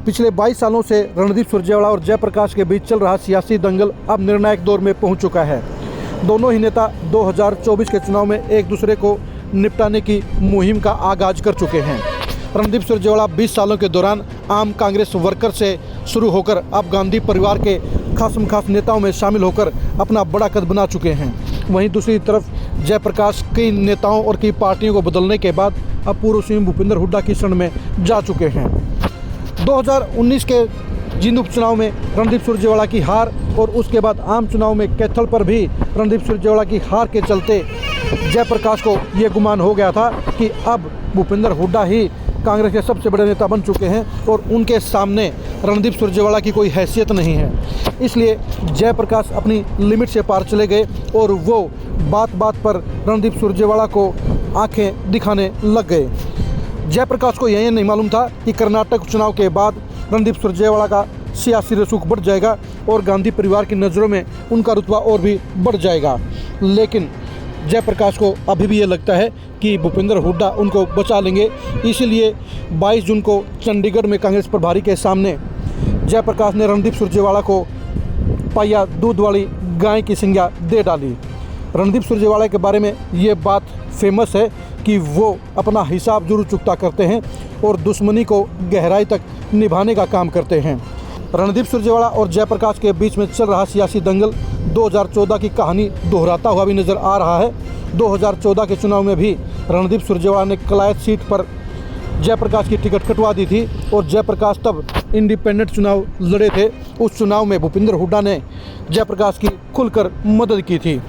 पिछले 22 सालों से रणदीप सुरजेवाला और जयप्रकाश के बीच चल रहा सियासी दंगल अब निर्णायक दौर में पहुंच चुका है। दोनों ही नेता 2024 के चुनाव में एक दूसरे को निपटाने की मुहिम का आगाज कर चुके हैं। रणदीप सुरजेवाला 20 सालों के दौरान आम कांग्रेस वर्कर से शुरू होकर अब गांधी परिवार के खास नेताओं में शामिल होकर अपना बड़ा कद बना चुके हैं। वहीं दूसरी तरफ जयप्रकाश कई नेताओं और कई पार्टियों को बदलने के बाद अब पूर्व सीएम भूपेंद्र हुड्डा की शरण में जा चुके हैं। 2019 के जिन उपचुनाव में रणदीप सुरजेवाला की हार और उसके बाद आम चुनाव में कैथल पर भी रणदीप सुरजेवाला की हार के चलते जयप्रकाश को ये गुमान हो गया था कि अब भूपेंद्र हुड्डा ही कांग्रेस के सबसे बड़े नेता बन चुके हैं और उनके सामने रणदीप सुरजेवाला की कोई हैसियत नहीं है। इसलिए जयप्रकाश अपनी लिमिट से पार चले गए और वो बात बात पर रणदीप सुरजेवाला को आंखें दिखाने लग गए। जयप्रकाश को यह नहीं मालूम था कि कर्नाटक चुनाव के बाद रणदीप सुरजेवाला का सियासी रसूख बढ़ जाएगा और गांधी परिवार की नज़रों में उनका रुतबा और भी बढ़ जाएगा। लेकिन जयप्रकाश को अभी भी ये लगता है कि भूपेंद्र हुड्डा उनको बचा लेंगे। इसीलिए 22 जून को चंडीगढ़ में कांग्रेस प्रभारी के सामने जयप्रकाश ने रणदीप सुरजेवाला को पाया दूध वाली गाय की संज्ञा दे डाली। रणदीप सुरजेवाला के बारे में ये बात फेमस है कि वो अपना हिसाब जरूर चुकता करते हैं और दुश्मनी को गहराई तक निभाने का काम करते हैं। रणदीप सुरजेवाला और जयप्रकाश के बीच में चल रहा सियासी दंगल 2014 की कहानी दोहराता हुआ भी नज़र आ रहा है। 2014 के चुनाव में भी रणदीप सुरजेवाला ने कलायत सीट पर जयप्रकाश की टिकट कटवा दी थी और जयप्रकाश तब इंडिपेंडेंट चुनाव लड़े थे। उस चुनाव में भूपेंद्र हुड्डा ने जयप्रकाश की खुलकर मदद की थी।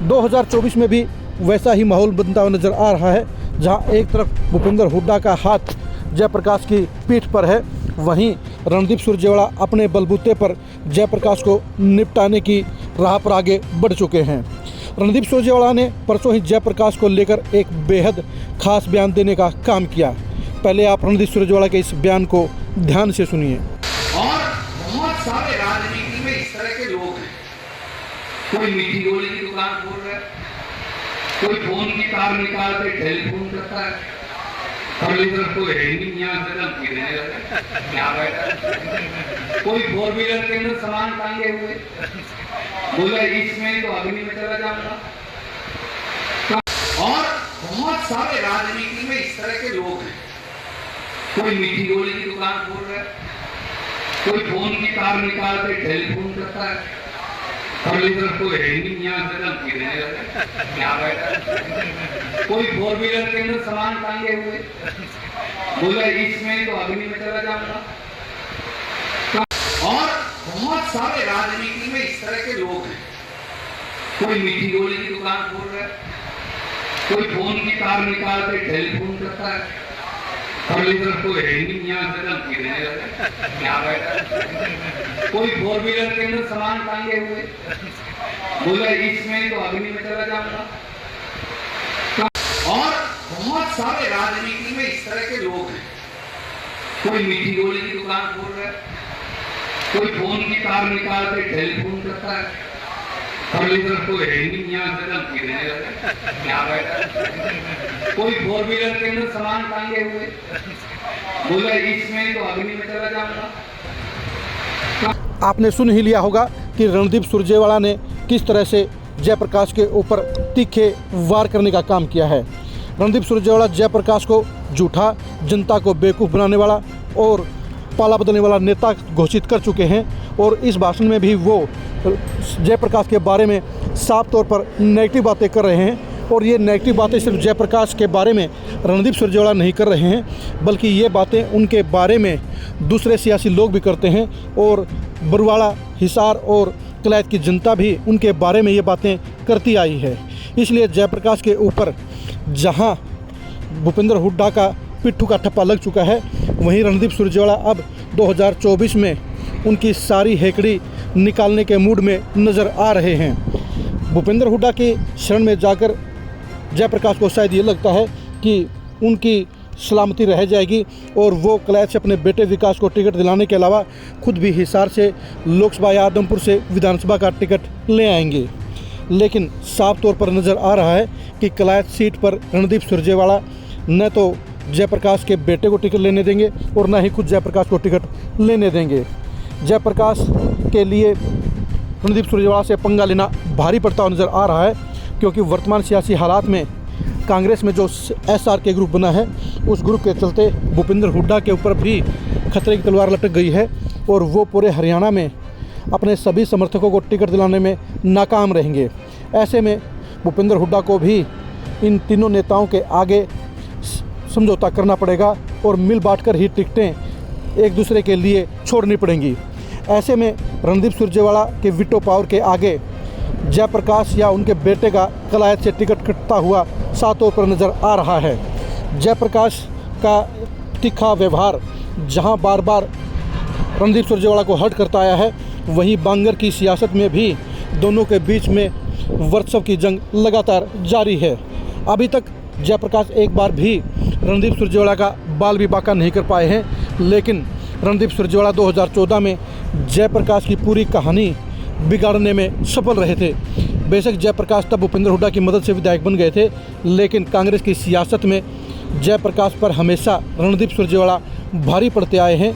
2024 में भी वैसा ही माहौल बनता हुआ नज़र आ रहा है, जहां एक तरफ भूपेंद्र हुड्डा का हाथ जयप्रकाश की पीठ पर है, वहीं रणदीप सुरजेवाला अपने बलबूते पर जयप्रकाश को निपटाने की राह पर आगे बढ़ चुके हैं। रणदीप सुरजेवाला ने परसों ही जयप्रकाश को लेकर एक बेहद खास बयान देने का काम किया। पहले आप रणदीप सुरजेवाला के इस बयान को ध्यान से सुनिए। और बहुत सारे राजनीति में इस तरह के लोग हैं, कोई मीठी गोली की दुकान खोल रहा है, कोई फोन की तार निकाल के टेलीफोन करता है, इधर कोई है नहीं, यहाँ से धमकी देने लगा क्या बैठा, कोई 4 व्हीलर के अंदर सामान टांगे हुए, बोला इसमें तो अग्नि में चला जाऊंगा। और बहुत सारे राजनीति में इस तरह के लोग हैं, कोई मीठी गोली की दुकान खोल रहा है, कोई फोन की तार निकाल के टेलीफोन करता है, इधर कोई है नहीं, यहाँ से धमकी देने लगा क्या बैठा, कोई 4 व्हीलर के अंदर सामान टांगे हुए, बोला इसमें तो अग्नि में चला जाऊंगा। और बहुत सारे राजनीति में इस तरह के लोग हैं, कोई मीठी गोली की दुकान खोल रहा है, कोई फोन की तार निकाल के टेलीफोन करता है, इधर कोई है नहीं, यहाँ से धमकी देने लगा क्या बैठा, कोई 4 व्हीलर के अंदर सामान टांगे हुए, बोला इसमें तो अग्नि में चला जाऊंगा। और बहुत सारे राजनीति में इस तरह के लोग हैं, कोई मीठी गोली की दुकान खोल रहा है, कोई फोन की तार निकाल के टेलीफोन करता है, इधर कोई है नहीं, यहाँ से धमकी देने लगा क्या बैठा, कोई 4 व्हीलर के अंदर सामान टांगे हुए, बोला इसमें तो अग्नि में चला जाऊंगा। आपने सुन ही लिया होगा कि रणदीप सुरजेवाला ने किस तरह से जयप्रकाश के ऊपर तीखे वार करने का काम किया है। रणदीप सुरजेवाला जयप्रकाश को झूठा, जनता को बेवकूफ़ बनाने वाला और पाला बदलने वाला नेता घोषित कर चुके हैं और इस भाषण में भी वो जयप्रकाश के बारे में साफ तौर पर नेगेटिव बातें कर रहे हैं। और ये नेगेटिव बातें सिर्फ जयप्रकाश के बारे में रणदीप सुरजेवाला नहीं कर रहे हैं, बल्कि ये बातें उनके बारे में दूसरे सियासी लोग भी करते हैं और बरवाड़ा, हिसार और कलायत की जनता भी उनके बारे में ये बातें करती आई है। इसलिए जयप्रकाश के ऊपर जहां भूपेंद्र हुड्डा का पिट्ठू का ठप्पा लग चुका है, वहीं रणदीप सुरजेवाला अब 2024 में उनकी सारी हेकड़ी निकालने के मूड में नज़र आ रहे हैं। भूपेंद्र हुड्डा की शरण में जाकर जयप्रकाश को शायद ये लगता है कि उनकी सलामती रह जाएगी और वो कलायत से अपने बेटे विकास को टिकट दिलाने के अलावा खुद भी हिसार से लोकसभा या आदमपुर से विधानसभा का टिकट ले आएंगे। लेकिन साफ तौर पर नज़र आ रहा है कि कलायत सीट पर रणदीप सुरजेवाला न तो जयप्रकाश के बेटे को टिकट लेने देंगे और ना ही खुद जयप्रकाश को टिकट लेने देंगे। जयप्रकाश के लिए रणदीप सुरजेवाला से पंगा लेना भारी पड़ता हुआ नज़र आ रहा है, क्योंकि वर्तमान सियासी हालात में कांग्रेस में जो SR के ग्रुप बना है, उस ग्रुप के चलते भूपेंद्र हुड्डा के ऊपर भी खतरे की तलवार लटक गई है और वो पूरे हरियाणा में अपने सभी समर्थकों को टिकट दिलाने में नाकाम रहेंगे। ऐसे में भूपेंद्र हुड्डा को भी इन तीनों नेताओं के आगे समझौता करना पड़ेगा और मिल बांटकर ही टिकटें एक दूसरे के लिए छोड़नी पड़ेंगी। ऐसे में रणदीप सुरजेवाला के वीटो पावर के आगे जयप्रकाश या उनके बेटे का कलायत से टिकट कटता हुआ साफ तौर पर नज़र आ रहा है। जयप्रकाश का तीखा व्यवहार जहां बार बार रणदीप सुरजेवाला को हर्ट करता आया है, वहीं बांगर की सियासत में भी दोनों के बीच में वर्चस्व की जंग लगातार जारी है। अभी तक जयप्रकाश एक बार भी रणदीप सुरजेवाला का बाल भी बांका नहीं कर पाए हैं, लेकिन रणदीप सुरजेवाला 2014 में जयप्रकाश की पूरी कहानी बिगाड़ने में सफल रहे थे। बेशक जयप्रकाश तब भूपेंद्र हुड्डा की मदद से विधायक बन गए थे, लेकिन कांग्रेस की सियासत में जयप्रकाश पर हमेशा रणदीप सुरजेवाला भारी पड़ते आए हैं।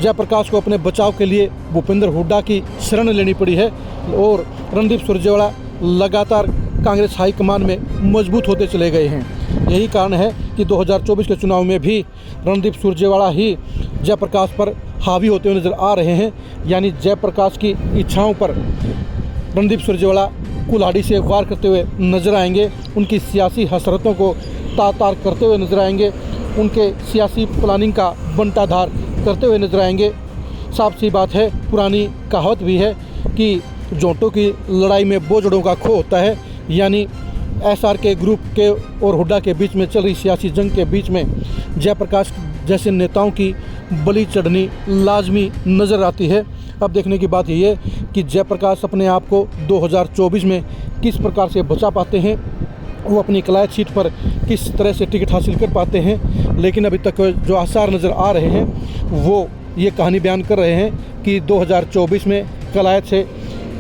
जयप्रकाश को अपने बचाव के लिए भूपेंद्र हुड्डा की शरण लेनी पड़ी है और रणदीप सुरजेवाला लगातार कांग्रेस हाईकमान में मजबूत होते चले गए हैं। यही कारण है कि 2024 के चुनाव में भी रणदीप सुरजेवाला ही जयप्रकाश पर हावी होते हुए नज़र आ रहे हैं। यानी जयप्रकाश की इच्छाओं पर रणदीप सुरजेवाला कुल्हाड़ी से वार करते हुए नजर आएंगे, उनकी सियासी हसरतों को तार करते हुए नजर आएंगे, उनके सियासी प्लानिंग का बंटाधार करते हुए नजर आएंगे। साफ सी बात है, पुरानी कहावत भी है कि जोंटों की लड़ाई में बोझड़ों का खो होता है। यानी SR के ग्रुप के और हुड्डा के बीच में चल रही सियासी जंग के बीच में जयप्रकाश जैसे नेताओं की बलि चढ़नी लाजमी नज़र आती है। अब देखने की बात यह है कि जयप्रकाश अपने आप को 2024 में किस प्रकार से बचा पाते हैं, वो अपनी कलायत सीट पर किस तरह से टिकट हासिल कर पाते हैं। लेकिन अभी तक जो आसार नज़र आ रहे हैं वो ये कहानी बयान कर रहे हैं कि 2024 में कलायत से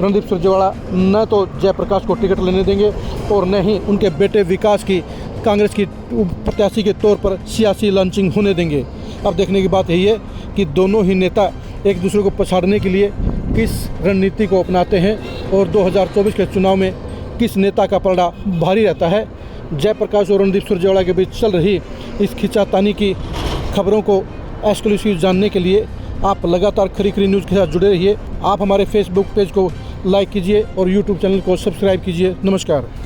रणदीप सुरजेवाला न तो जयप्रकाश को टिकट लेने देंगे और न ही उनके बेटे विकास की कांग्रेस की प्रत्याशी के तौर पर सियासी लॉन्चिंग होने देंगे। अब देखने की बात यही है कि दोनों ही नेता एक दूसरे को पछाड़ने के लिए किस रणनीति को अपनाते हैं और 2024 के चुनाव में किस नेता का पलड़ा भारी रहता है। जयप्रकाश और रणदीप सुरजेवाला के बीच चल रही इस खिंचातानी की खबरों को एक्सक्लूसिव जानने के लिए आप लगातार खरी न्यूज़ के साथ जुड़े रहिए। आप हमारे फेसबुक पेज को लाइक कीजिए और यूट्यूब चैनल को सब्सक्राइब कीजिए। नमस्कार।